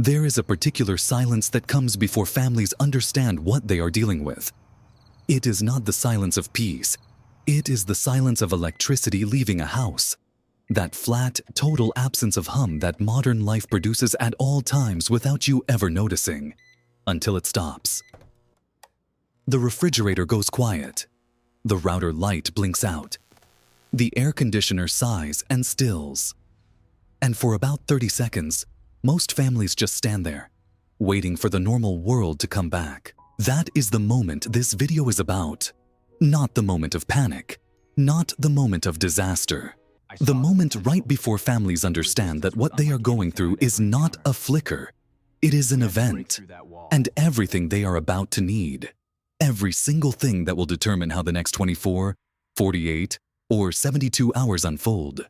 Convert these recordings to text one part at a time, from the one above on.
There is a particular silence that comes before families understand what they are dealing with. It is not the silence of peace. It is the silence of electricity leaving a house. That flat, total absence of hum that modern life produces at all times without you ever noticing, until it stops. The refrigerator goes quiet. The router light blinks out. The air conditioner sighs and stills. And for about 30 seconds, most families just stand there, waiting for the normal world to come back. That is the moment this video is about. Not the moment of panic, not the moment of disaster. The moment right before families understand that what they are going through is not a flicker. It is an event, and everything they are about to need. Every single thing that will determine how the next 24, 48, or 72 hours unfold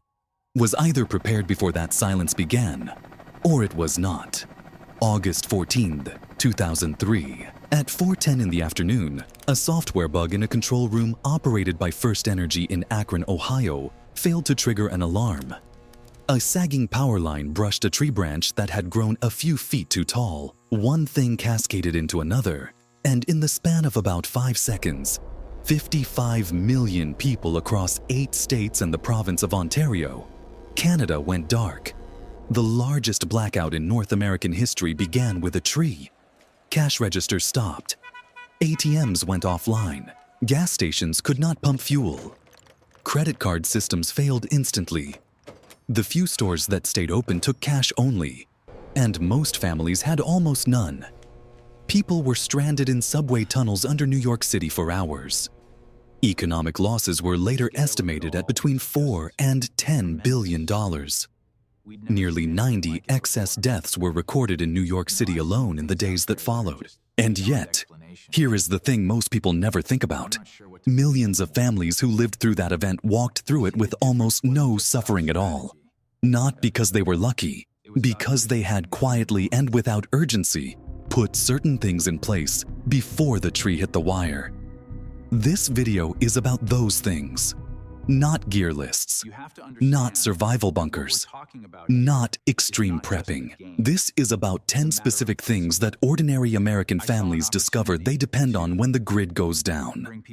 was either prepared before that silence began, or it was not. August 14th, 2003. At 4:10 in the afternoon, a software bug in a control room operated by First Energy in Akron, Ohio, failed to trigger an alarm. A sagging power line brushed a tree branch that had grown a few feet too tall. One thing cascaded into another, and in the span of about 5 seconds, 55 million people across 8 states and the province of Ontario, Canada went dark. The largest blackout in North American history began with a tree. Cash registers stopped. ATMs went offline. Gas stations could not pump fuel. Credit card systems failed instantly. The few stores that stayed open took cash only, and most families had almost none. People were stranded in subway tunnels under New York City for hours. Economic losses were later estimated at between $4 and $10 billion. Nearly 90 excess deaths were recorded in New York City alone in the days that followed. And yet, here is the thing most people never think about. Millions of families who lived through that event walked through it with almost no suffering at all. Not because they were lucky, because they had quietly and without urgency put certain things in place before the tree hit the wire. This video is about those things. Not gear lists, not survival bunkers, not extreme prepping. This is about 10 specific things that ordinary American families discover they depend on when the grid goes down.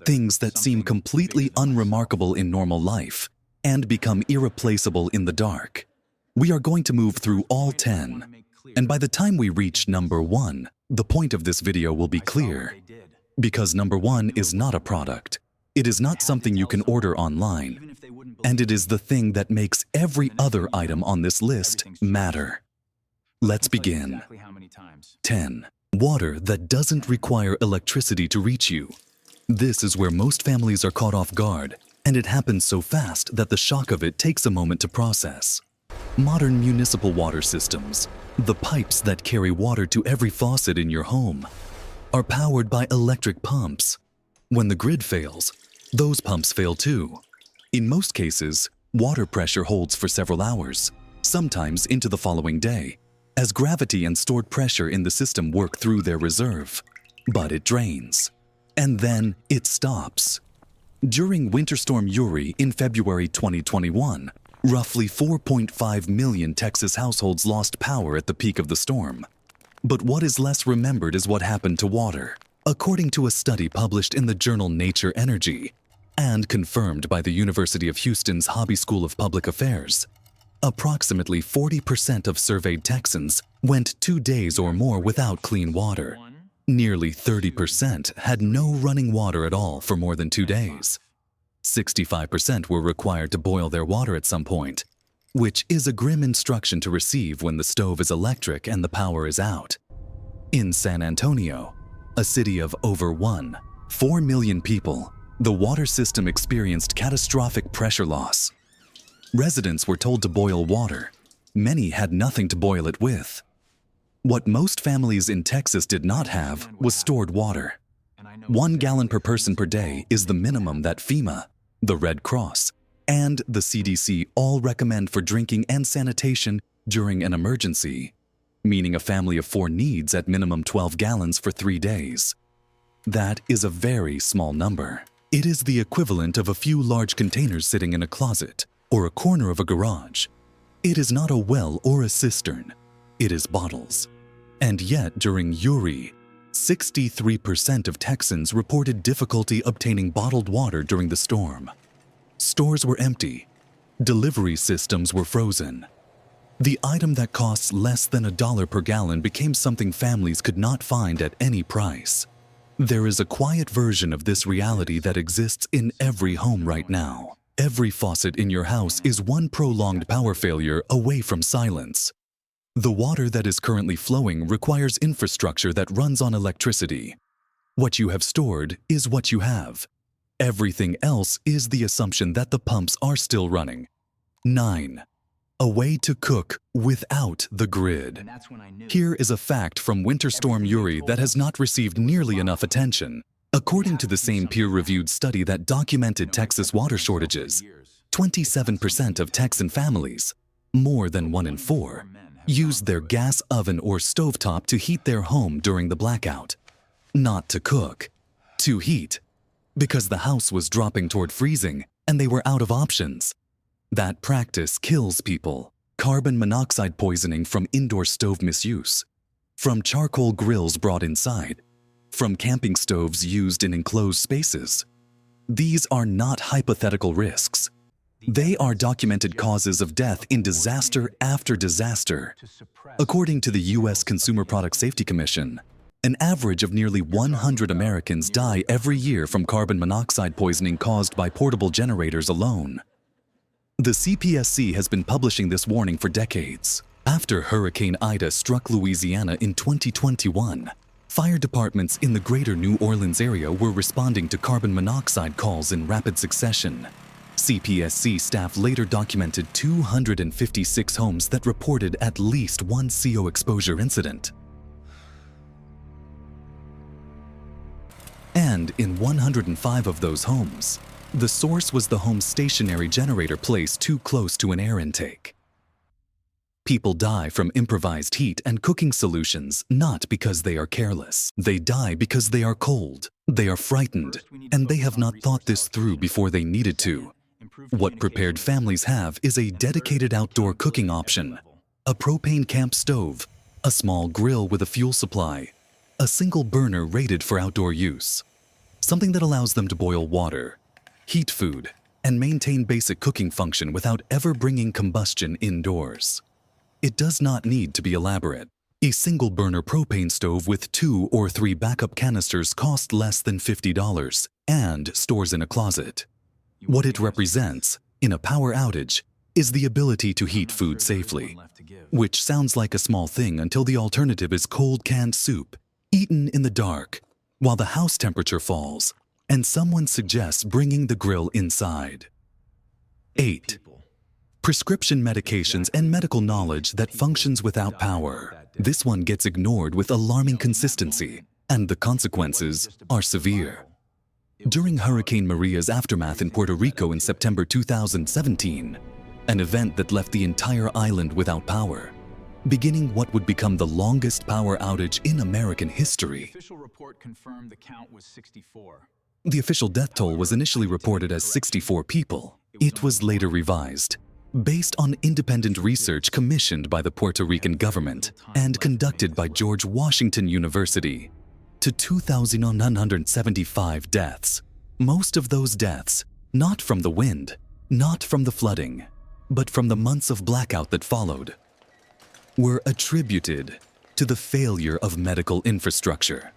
Things that seem completely unremarkable in normal life and become irreplaceable in the dark. We are going to move through all 10, and by the time we reach number 1, the point of this video will be clear. Because number 1 is not a product. It is not something you can order online, and it is the thing that makes every other item on this list matter. Let's begin. 10. Water that doesn't require electricity to reach you. This is where most families are caught off guard, and it happens so fast that the shock of it takes a moment to process. Modern municipal water systems, the pipes that carry water to every faucet in your home, are powered by electric pumps. When the grid fails, those pumps fail too. In most cases, water pressure holds for several hours, sometimes into the following day, as gravity and stored pressure in the system work through their reserve. But it drains, and then it stops. During Winter Storm Uri in February 2021, roughly 4.5 million Texas households lost power at the peak of the storm. But what is less remembered is what happened to water. According to a study published in the journal Nature Energy and confirmed by the University of Houston's Hobby School of Public Affairs, approximately 40% of surveyed Texans went 2 days or more without clean water. Nearly 30% had no running water at all for more than 2 days. 65% were required to boil their water at some point, which is a grim instruction to receive when the stove is electric and the power is out. In San Antonio, a city of over 1.4 million people, the water system experienced catastrophic pressure loss. Residents were told to boil water. Many had nothing to boil it with. What most families in Texas did not have was stored water. 1 gallon per person per day is the minimum that FEMA, the Red Cross, and the CDC all recommend for drinking and sanitation during an emergency, meaning a family of 4 needs at minimum 12 gallons for 3 days. That is a very small number. It is the equivalent of a few large containers sitting in a closet or a corner of a garage. It is not a well or a cistern. it is bottles. And yet, during Uri, 63% of Texans reported difficulty obtaining bottled water during the storm. Stores were empty. Delivery systems were frozen. The item that costs less than $1 per gallon became something families could not find at any price. There is a quiet version of this reality that exists in every home right now. Every faucet in your house is one prolonged power failure away from silence. The water that is currently flowing requires infrastructure that runs on electricity. What you have stored is what you have. Everything else is the assumption that the pumps are still running. 9. A way to cook without the grid. Here is a fact from Winter Storm Uri that has not received nearly enough attention. According to the same peer-reviewed study that documented Texas water shortages, 27% of Texan families, more than 1 in 4, used their gas oven or stovetop to heat their home during the blackout. Not to cook, to heat, because the house was dropping toward freezing and they were out of options. That practice kills people. Carbon monoxide poisoning from indoor stove misuse, from charcoal grills brought inside, from camping stoves used in enclosed spaces. These are not hypothetical risks. They are documented causes of death in disaster after disaster. According to the U.S. Consumer Product Safety Commission, an average of nearly 100 Americans die every year from carbon monoxide poisoning caused by portable generators alone. The CPSC has been publishing this warning for decades. After Hurricane Ida struck Louisiana in 2021, fire departments in the greater New Orleans area were responding to carbon monoxide calls in rapid succession. CPSC staff later documented 256 homes that reported at least one CO exposure incident. And in 105 of those homes, the source was the home's stationary generator placed too close to an air intake. People die from improvised heat and cooking solutions not because they are careless. They die because they are cold, they are frightened, and they have not thought this through before they needed to. What prepared families have is a dedicated outdoor cooking option, a propane camp stove, a small grill with a fuel supply, a single burner rated for outdoor use, something that allows them to boil water, heat food, and maintain basic cooking function without ever bringing combustion indoors. It does not need to be elaborate. A single-burner propane stove with 2 or 3 backup canisters costs less than $50 and stores in a closet. What it represents, in a power outage, is the ability to heat food safely, which sounds like a small thing until the alternative is cold canned soup, eaten in the dark, while the house temperature falls, and someone suggests bringing the grill inside. 8. Prescription medications and medical knowledge that functions without power. This one gets ignored with alarming consistency, and the consequences are severe. During Hurricane Maria's aftermath in Puerto Rico in September 2017, an event that left the entire island without power, beginning what would become the longest power outage in American history. The official report confirmed the count was 64. The official death toll was initially reported as 64 people. It was later revised, based on independent research commissioned by the Puerto Rican government and conducted by George Washington University, to 2,975 deaths. Most of those deaths, not from the wind, not from the flooding, but from the months of blackout that followed, were attributed to the failure of medical infrastructure.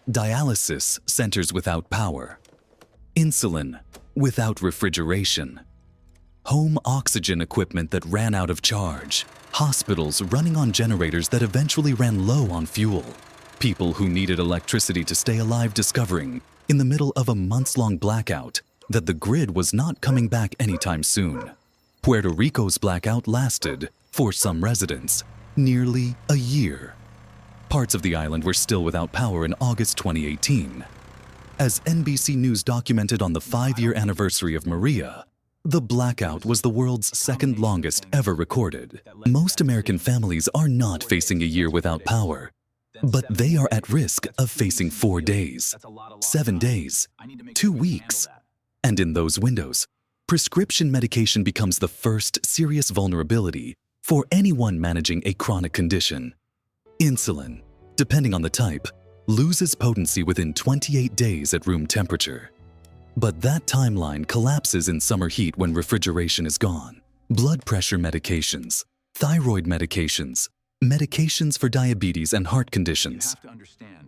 Dialysis centers without power, insulin without refrigeration, home oxygen equipment that ran out of charge, hospitals running on generators that eventually ran low on fuel, people who needed electricity to stay alive discovering, in the middle of a months-long blackout, that the grid was not coming back anytime soon. Puerto Rico's blackout lasted, for some residents, nearly a year. Parts of the island were still without power in August 2018. As NBC News documented on the 5-year anniversary of Maria, the blackout was the world's second longest ever recorded. Most American families are not facing a year without power, but they are at risk of facing 4 days, 7 days, 2 weeks. And in those windows, prescription medication becomes the first serious vulnerability For anyone managing a chronic condition, insulin, depending on the type, loses potency within 28 days at room temperature. But that timeline collapses in summer heat when refrigeration is gone. Blood pressure medications, thyroid medications, medications for diabetes and heart conditions.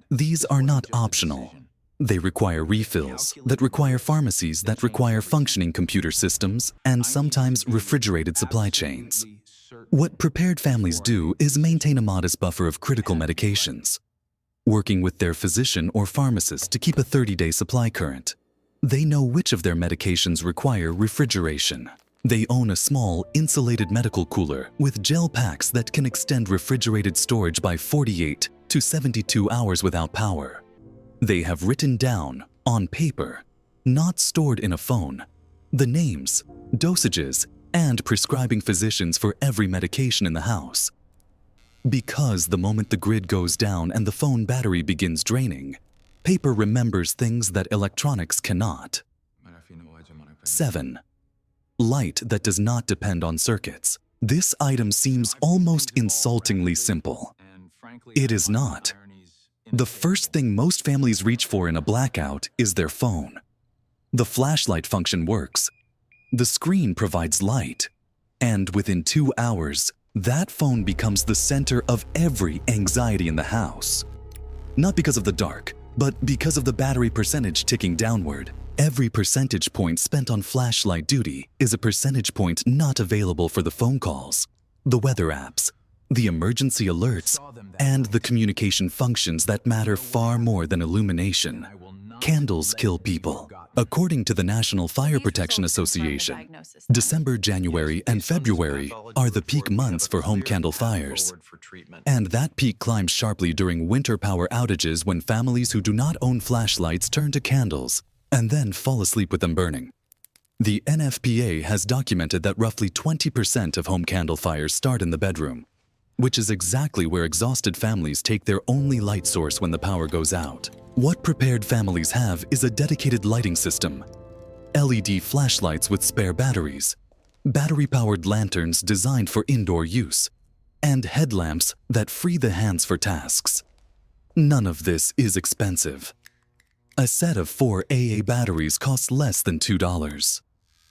These are not optional. They require refills, that require pharmacies, that require functioning computer systems, and sometimes refrigerated supply chains. What prepared families do is maintain a modest buffer of critical medications, working with their physician or pharmacist to keep a 30-day supply current. They know which of their medications require refrigeration. They own a small, insulated medical cooler with gel packs that can extend refrigerated storage by 48 to 72 hours without power. They have written down, on paper, not stored in a phone, the names, dosages, and prescribing physicians for every medication in the house. Because the moment the grid goes down and the phone battery begins draining, paper remembers things that electronics cannot. 7. Light that does not depend on circuits. This item seems almost insultingly simple. It is not. The first thing most families reach for in a blackout is their phone. The flashlight function works. The screen provides light. And within 2 hours, that phone becomes the center of every anxiety in the house. Not because of the dark, but because of the battery percentage ticking downward. Every percentage point spent on flashlight duty is a percentage point not available for the phone calls, the weather apps, the emergency alerts, and the communication functions that matter far more than illumination. Candles kill people. According to the National Fire Protection Association, December, January, and February are the peak months for home candle fires. And that peak climbs sharply during winter power outages when families who do not own flashlights turn to candles and then fall asleep with them burning. The NFPA has documented that roughly 20% of home candle fires start in the bedroom, which is exactly where exhausted families take their only light source when the power goes out. What prepared families have is a dedicated lighting system, LED flashlights with spare batteries, battery-powered lanterns designed for indoor use, and headlamps that free the hands for tasks. None of this is expensive. A set of 4 AA batteries costs less than $2.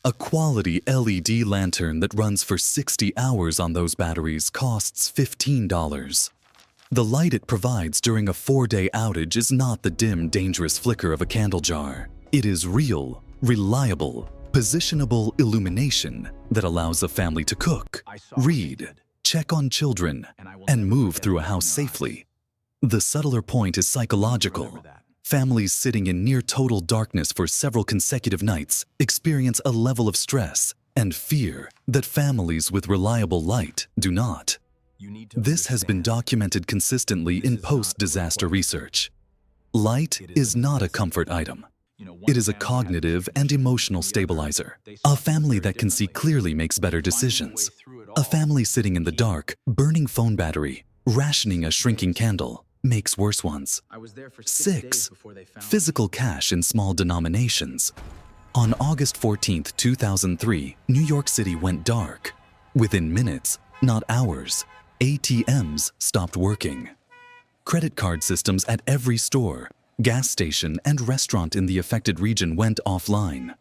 A quality LED lantern that runs for 60 hours on those batteries costs $15. The light it provides during a 4-day outage is not the dim, dangerous flicker of a candle jar. It is real, reliable, positionable illumination that allows a family to cook, read, check on children, and move through a house safely. The subtler point is psychological. Families sitting in near-total darkness for several consecutive nights experience a level of stress and fear that families with reliable light do not. This has been documented consistently in post-disaster research. Light is not a comfort item. It is a cognitive and emotional stabilizer. A family that can see clearly makes better decisions. A family sitting in the dark, burning phone battery, rationing a shrinking candle, makes worse ones. 6. Physical cash in small denominations. On August 14, 2003, New York City went dark. Within minutes, not hours, ATMs stopped working. Credit card systems at every store, gas station, and restaurant in the affected region went offline.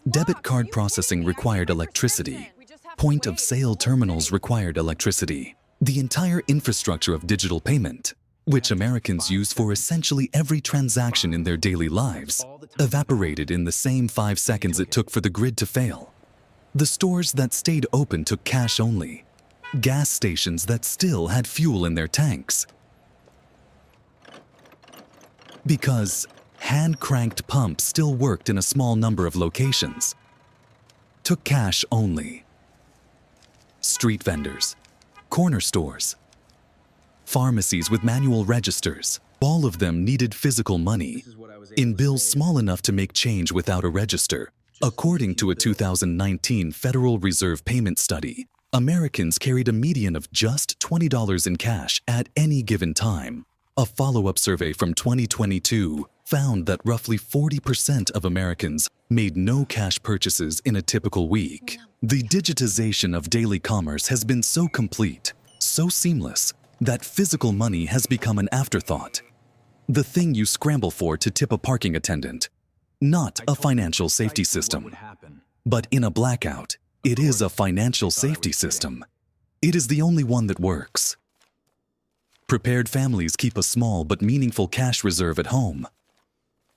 Debit card processing required electricity. Point-of-sale terminals required electricity. The entire infrastructure of digital payment, which Americans use for essentially every transaction in their daily lives, evaporated in the same 5 seconds it took for the grid to fail. The stores that stayed open took cash only. Gas stations that still had fuel in their tanks. Because hand-cranked pumps still worked in a small number of locations, took cash only. Street vendors, corner stores, pharmacies with manual registers, all of them needed physical money in bills small enough to make change without a register. According to a 2019 Federal Reserve payment study, Americans carried a median of just $20 in cash at any given time. A follow-up survey from 2022 found that roughly 40% of Americans made no cash purchases in a typical week. The digitization of daily commerce has been so complete, so seamless, that physical money has become an afterthought. The thing you scramble for to tip a parking attendant, not a financial safety system. But in a blackout, it is a financial safety system. It is the only one that works. Prepared families keep a small but meaningful cash reserve at home.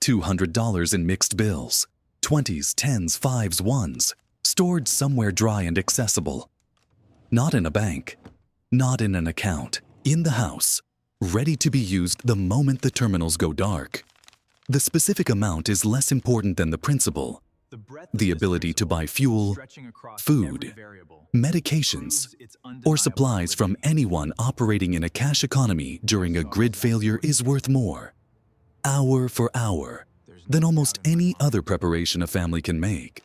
$200 in mixed bills, 20s, 10s, 5s, 1s, stored somewhere dry and accessible. Not in a bank, not in an account, in the house, ready to be used the moment the terminals go dark. The specific amount is less important than the principle. The ability to buy fuel, food, medications, or supplies from anyone operating in a cash economy during a grid failure is worth more, hour for hour, than almost any other preparation a family can make.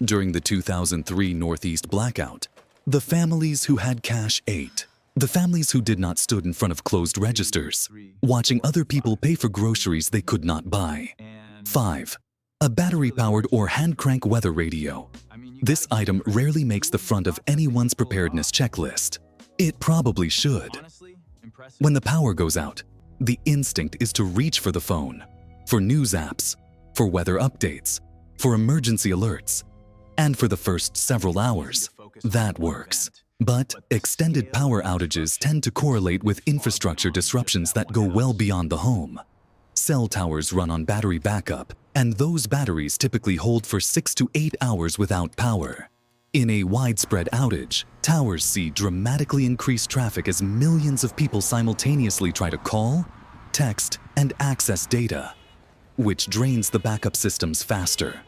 During the 2003 Northeast Blackout, the families who had cash ate. The families who did not stood in front of closed registers, watching other people pay for groceries they could not buy. 5. A battery-powered or hand-crank weather radio. This item rarely makes the front of anyone's preparedness checklist. It probably should. When the power goes out, the instinct is to reach for the phone, for news apps, for weather updates, for emergency alerts, and for the first several hours, that works. But extended power outages tend to correlate with infrastructure disruptions that go well beyond the home. Cell towers run on battery backup, and those batteries typically hold for 6 to 8 hours without power. In a widespread outage, towers see dramatically increased traffic as millions of people simultaneously try to call, text, and access data, which drains the backup systems faster.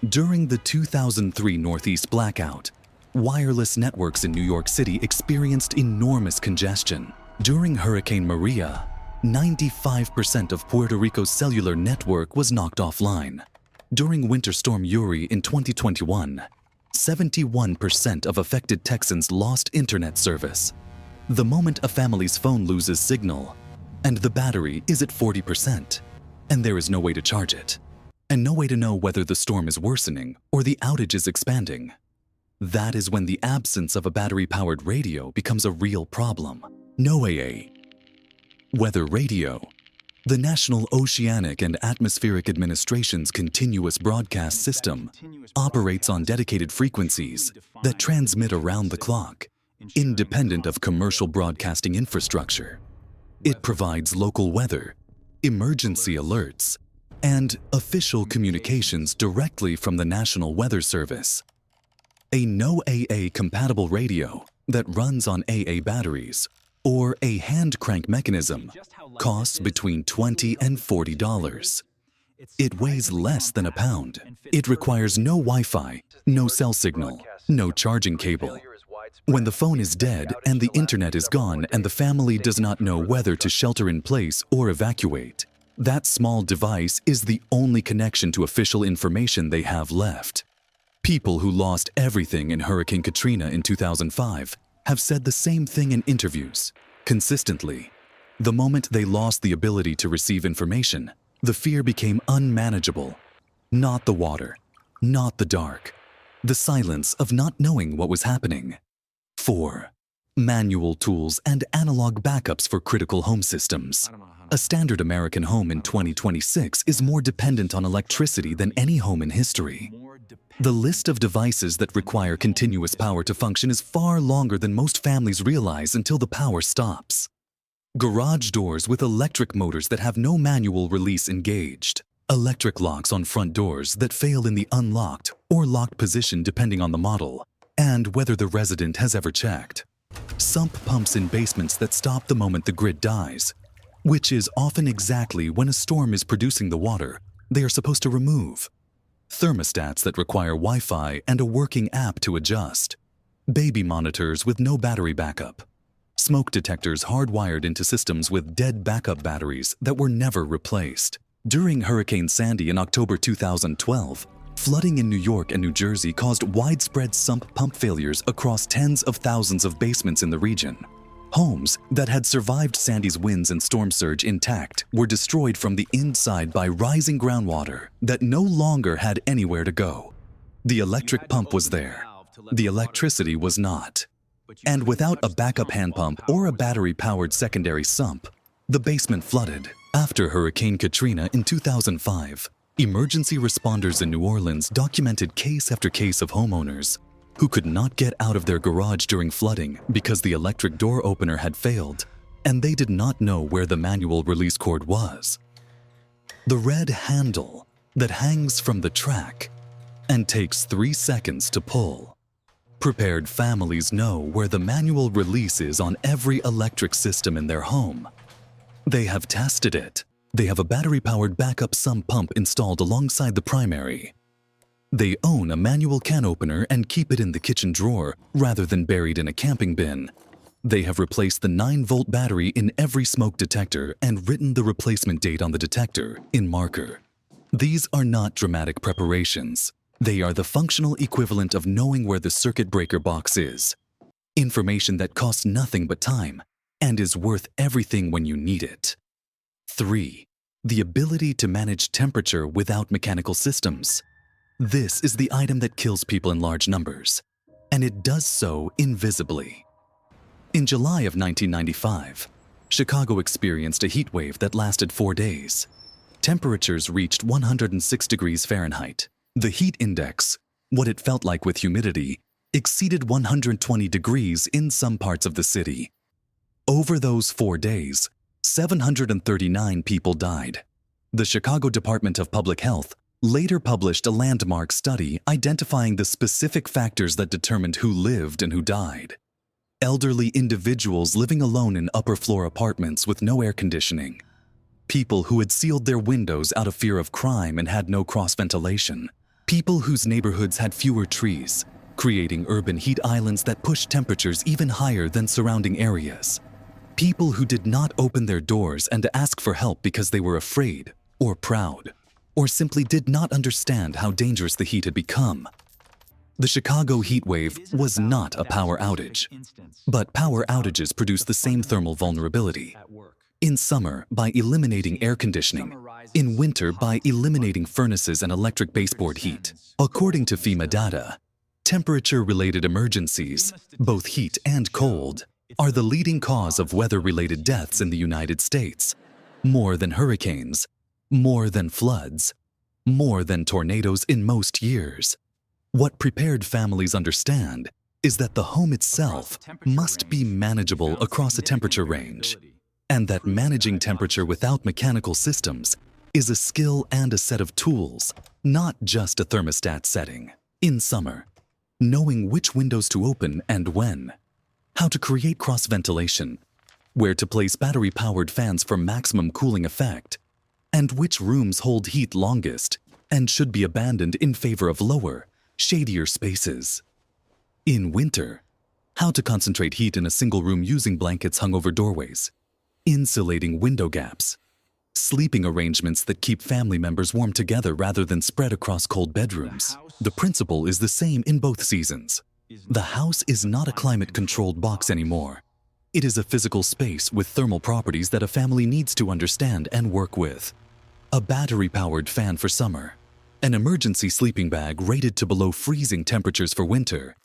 During the 2003 Northeast Blackout, wireless networks in New York City experienced enormous congestion. During Hurricane Maria, 95% of Puerto Rico's cellular network was knocked offline. During Winter Storm Uri in 2021, 71% of affected Texans lost internet service. The moment a family's phone loses signal, and the battery is at 40%, and there is no way to charge it, and no way to know whether the storm is worsening or the outage is expanding. That is when the absence of a battery-powered radio becomes a real problem. NOAA, Weather Radio, the National Oceanic and Atmospheric Administration's continuous broadcast system, operates on dedicated frequencies that transmit around the clock, independent of commercial broadcasting infrastructure. It provides local weather, emergency alerts, and official communications directly from the National Weather Service. A NOAA-compatible radio that runs on AA batteries or a hand crank mechanism costs between $20 and $40. It weighs less than a pound. It requires no Wi-Fi, no cell signal, no charging cable. When the phone is dead and the internet is gone and the family does not know whether to shelter in place or evacuate, that small device is the only connection to official information they have left. People who lost everything in Hurricane Katrina in 2005 have said the same thing in interviews, consistently. The moment they lost the ability to receive information, the fear became unmanageable. Not the water, not the dark, the silence of not knowing what was happening. 4. Manual tools and analog backups for critical home systems. A standard American home in 2026 is more dependent on electricity than any home in history. The list of devices that require continuous power to function is far longer than most families realize until the power stops. Garage doors with electric motors that have no manual release engaged. Electric locks on front doors that fail in the unlocked or locked position depending on the model and whether the resident has ever checked. Sump pumps in basements that stop the moment the grid dies, which is often exactly when a storm is producing the water they are supposed to remove. Thermostats that require Wi-Fi and a working app to adjust. Baby monitors with no battery backup. Smoke detectors hardwired into systems with dead backup batteries that were never replaced. During Hurricane Sandy in October 2012, flooding in New York and New Jersey caused widespread sump pump failures across tens of thousands of basements in the region. Homes that had survived Sandy's winds and storm surge intact were destroyed from the inside by rising groundwater that no longer had anywhere to go. The electric pump was there. The electricity was not. And without a backup hand pump or a battery-powered secondary sump, the basement flooded. After Hurricane Katrina in 2005, emergency responders in New Orleans documented case after case of homeowners who could not get out of their garage during flooding because the electric door opener had failed, and they did not know where the manual release cord was. The red handle that hangs from the track and takes 3 seconds to pull. Prepared families know where the manual release is on every electric system in their home. They have tested it. They have a battery-powered backup sump pump installed alongside the primary. They own a manual can opener and keep it in the kitchen drawer rather than buried in a camping bin. They have replaced the 9-volt battery in every smoke detector and written the replacement date on the detector in marker. These are not dramatic preparations. They are the functional equivalent of knowing where the circuit breaker box is. Information that costs nothing but time and is worth everything when you need it. 3. The ability to manage temperature without mechanical systems. This is the item that kills people in large numbers, and it does so invisibly. In July of 1995, Chicago experienced a heat wave that lasted 4 days. Temperatures reached 106 degrees Fahrenheit. The heat index, what it felt like with humidity, exceeded 120 degrees in some parts of the city. Over those 4 days, 739 people died. The Chicago Department of Public Health later published a landmark study identifying the specific factors that determined who lived and who died. Elderly individuals living alone in upper-floor apartments with no air conditioning. People who had sealed their windows out of fear of crime and had no cross-ventilation. People whose neighborhoods had fewer trees, creating urban heat islands that pushed temperatures even higher than surrounding areas. People who did not open their doors and ask for help because they were afraid or proud, or simply did not understand how dangerous the heat had become. The Chicago heat wave was not a power outage, but power outages produce the same thermal vulnerability. In summer, by eliminating air conditioning. In winter, by eliminating furnaces and electric baseboard heat. According to FEMA data, temperature-related emergencies, both heat and cold, are the leading cause of weather-related deaths in the United States. More than hurricanes, more than floods, more than tornadoes in most years. What prepared families understand is that the home itself must be manageable across a temperature range, and that managing temperature without mechanical systems is a skill and a set of tools, not just a thermostat setting. In summer, knowing which windows to open and when, how to create cross-ventilation, where to place battery-powered fans for maximum cooling effect, and which rooms hold heat longest and should be abandoned in favor of lower, shadier spaces. In winter, how to concentrate heat in a single room using blankets hung over doorways, insulating window gaps, sleeping arrangements that keep family members warm together rather than spread across cold bedrooms. The principle is the same in both seasons. The house is not a climate-controlled box anymore. It is a physical space with thermal properties that a family needs to understand and work with. A battery-powered fan for summer, an emergency sleeping bag rated to below freezing temperatures for winter,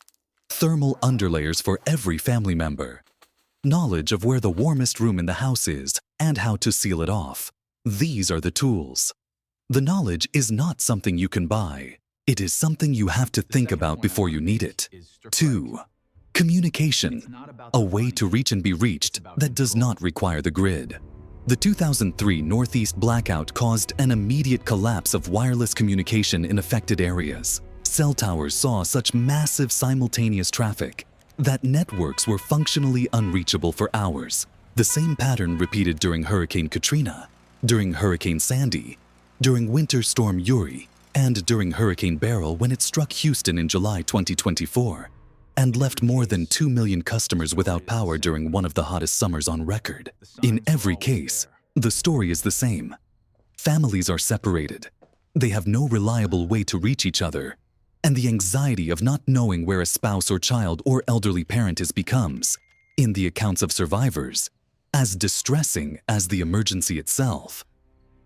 thermal underlayers for every family member, knowledge of where the warmest room in the house is and how to seal it off. These are the tools. The knowledge is not something you can buy. It is something you have to think about before you need it. 2. Communication, a way to reach and be reached that does not require the grid. The 2003 Northeast Blackout caused an immediate collapse of wireless communication in affected areas. Cell towers saw such massive simultaneous traffic that networks were functionally unreachable for hours. The same pattern repeated during Hurricane Katrina, during Hurricane Sandy, during Winter Storm Uri, and during Hurricane Beryl when it struck Houston in July 2024, and left more than 2 million customers without power during one of the hottest summers on record. In every case, the story is the same. Families are separated. They have no reliable way to reach each other, and the anxiety of not knowing where a spouse or child or elderly parent is becomes in the accounts of survivors, as distressing as the emergency itself.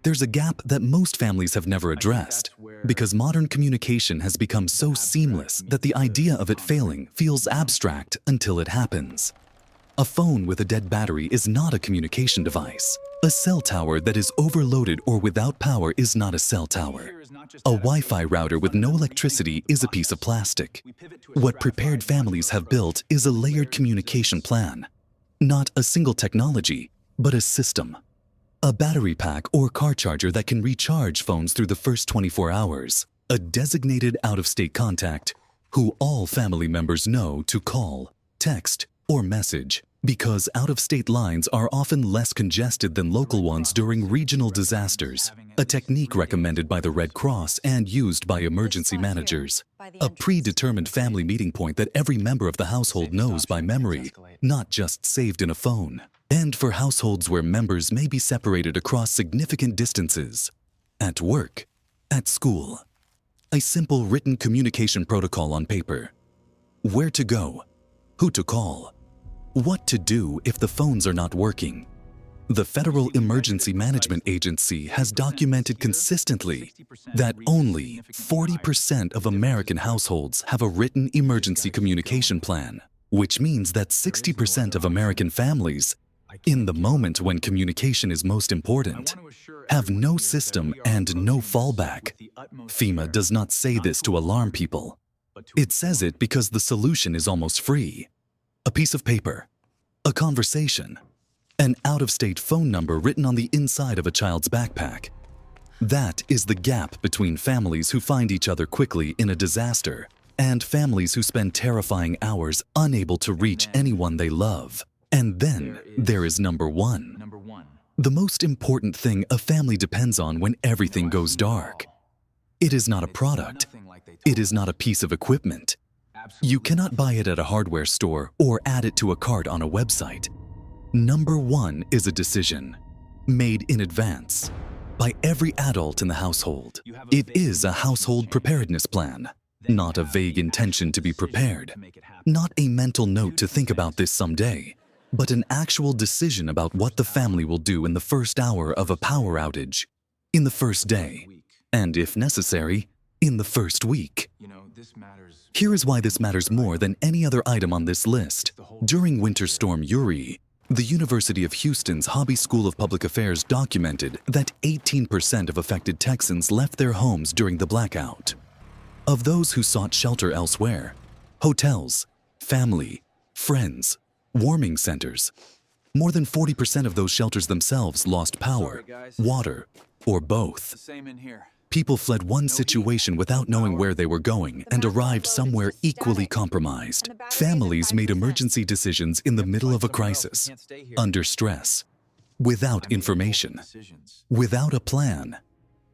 There's a gap that most families have never addressed, because modern communication has become so seamless that the idea of it failing feels abstract until it happens. A phone with a dead battery is not a communication device. A cell tower that is overloaded or without power is not a cell tower. A Wi-Fi router with no electricity is a piece of plastic. What prepared families have built is a layered communication plan. Not a single technology, but a system. A battery pack or car charger that can recharge phones through the first 24 hours. A designated out-of-state contact who all family members know to call, text, or message, because out-of-state lines are often less congested than local ones during regional disasters, a technique recommended by the Red Cross and used by emergency managers. A predetermined family meeting point that every member of the household knows by memory, not just saved in a phone. And for households where members may be separated across significant distances, at work, at school, a simple written communication protocol on paper. Where to go, who to call, what to do if the phones are not working. The Federal Emergency Management Agency has documented consistently that only 40% of American households have a written emergency communication plan, which means that 60% of American families, in the moment when communication is most important, have no system and no fallback. FEMA does not say this to alarm people. It says it because the solution is almost free. A piece of paper, a conversation, an out-of-state phone number written on the inside of a child's backpack. That is the gap between families who find each other quickly in a disaster and families who spend terrifying hours unable to reach anyone they love. And then there is number one. The most important thing a family depends on when everything goes dark. It is not a product. It is not a piece of equipment. You cannot buy it at a hardware store or add it to a cart on a website. Number one is a decision, made in advance, by every adult in the household. It is a household preparedness plan, not a vague intention to be prepared, not a mental note to think about this someday, but an actual decision about what the family will do in the first hour of a power outage, in the first day, and if necessary, in the first week. Here is why this matters more than any other item on this list. During Winter Storm Uri, the University of Houston's Hobby School of Public Affairs documented that 18% of affected Texans left their homes during the blackout. Of those who sought shelter elsewhere, hotels, family, friends, warming centers, more than 40% of those shelters themselves lost power, water, or both. Same in here. People fled one situation without knowing where they were going and arrived somewhere equally compromised. Families made emergency decisions in the middle of a crisis, under stress, without information, without a plan.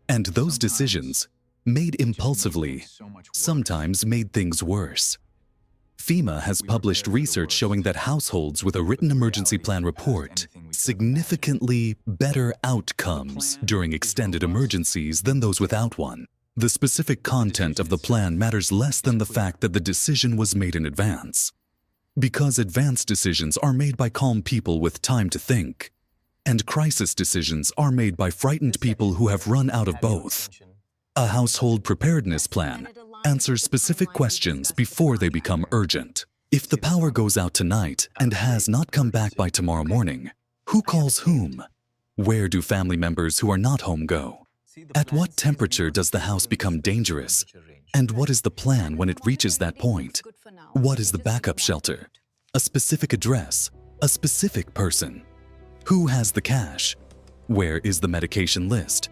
And those decisions, made impulsively, sometimes made things worse. FEMA has published research showing that households with a written emergency plan report significantly better outcomes during extended emergencies than those without one. The specific content of the plan matters less than the fact that the decision was made in advance. Because advanced decisions are made by calm people with time to think, and crisis decisions are made by frightened people who have run out of both. A household preparedness plan answers specific questions before they become urgent. If the power goes out tonight and has not come back by tomorrow morning, who calls whom? Where do family members who are not home go? At what temperature does the house become dangerous? And what is the plan when it reaches that point? What is the backup shelter? A specific address? A specific person? Who has the cash? Where is the medication list?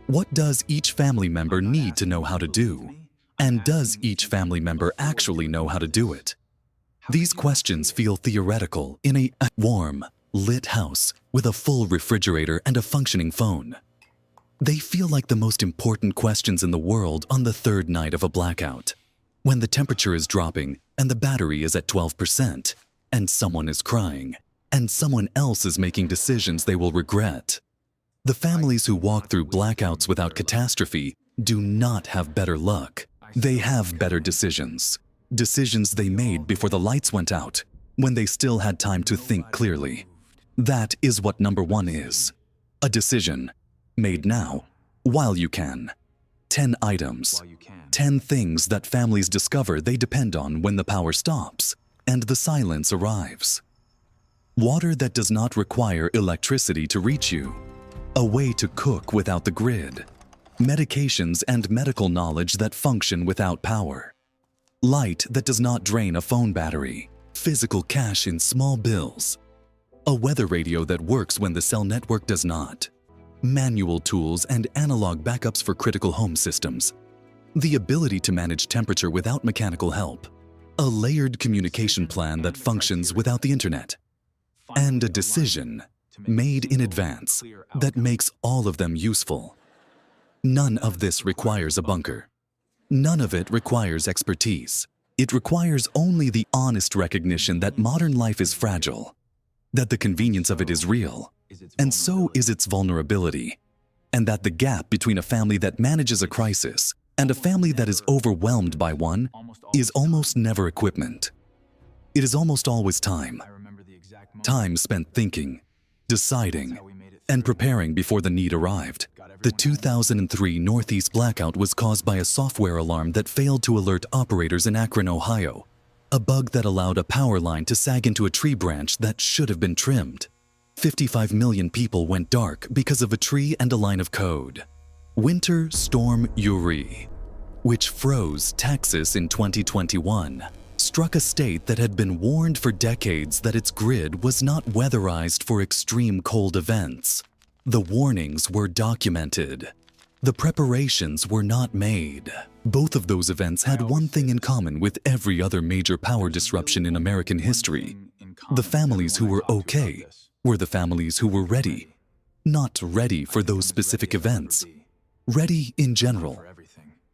What does each family member need to know how to do? And does each family member actually know how to do it? These questions feel theoretical in a warm, lit house with a full refrigerator and a functioning phone. They feel like the most important questions in the world on the third night of a blackout, when the temperature is dropping and the battery is at 12%, and someone is crying, and someone else is making decisions they will regret. The families who walk through blackouts without catastrophe do not have better luck. They have better decisions. Decisions they made before the lights went out, when they still had time to think clearly. That is what number 1 is. A decision made now, while you can. 10 items, 10 things that families discover they depend on when the power stops and the silence arrives. Water that does not require electricity to reach you. A way to cook without the grid. Medications and medical knowledge that function without power. Light that does not drain a phone battery. Physical cash in small bills. A weather radio that works when the cell network does not. Manual tools and analog backups for critical home systems. The ability to manage temperature without mechanical help. A layered communication plan that functions without the internet. And a decision made in advance that makes all of them useful. None of this requires a bunker. None of it requires expertise. It requires only the honest recognition that modern life is fragile, that the convenience of it is real, and so is its vulnerability, and that the gap between a family that manages a crisis and a family that is overwhelmed by one is almost never equipment. It is almost always time. Time spent thinking, deciding, and preparing before the need arrived. The 2003 Northeast Blackout was caused by a software alarm that failed to alert operators in Akron, Ohio, a bug that allowed a power line to sag into a tree branch that should have been trimmed. 55 million people went dark because of a tree and a line of code. Winter Storm Uri, which froze Texas in 2021, struck a state that had been warned for decades that its grid was not weatherized for extreme cold events. The warnings were documented. The preparations were not made. Both of those events had one thing in common with every other major power disruption in American history. The families who were okay were the families who were ready. Not ready for those specific events. Ready in general.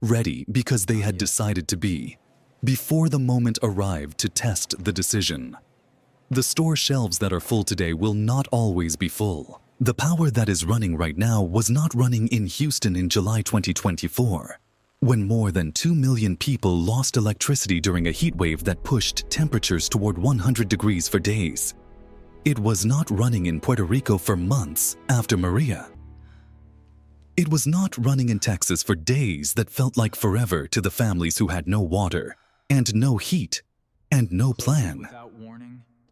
Ready because they had decided to be, before the moment arrived to test the decision. The store shelves that are full today will not always be full. The power that is running right now was not running in Houston in July 2024, when more than 2 million people lost electricity during a heat wave that pushed temperatures toward 100 degrees for days. It was not running in Puerto Rico for months after Maria. It was not running in Texas for days that felt like forever to the families who had no water, and no heat, and no plan.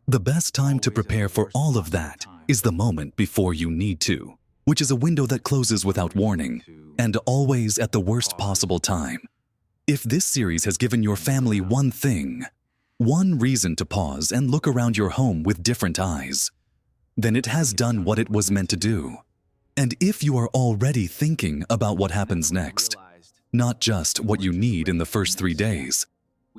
The best time to prepare for all of that is the moment before you need to, which is a window that closes without warning, and always at the worst possible time. If this series has given your family one thing, one reason to pause and look around your home with different eyes, then it has done what it was meant to do. And if you are already thinking about what happens next, not just what you need in the first 3 days,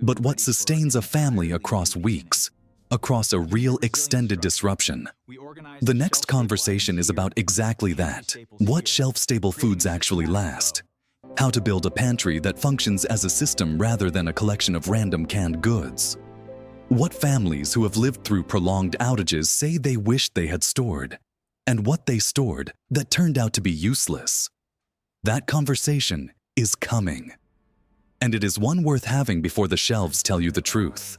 but what sustains a family across weeks, across a real extended disruption. The next conversation is about exactly that. What shelf-stable foods actually last? How to build a pantry that functions as a system rather than a collection of random canned goods? What families who have lived through prolonged outages say they wished they had stored? And what they stored that turned out to be useless? That conversation is coming. And it is one worth having before the shelves tell you the truth.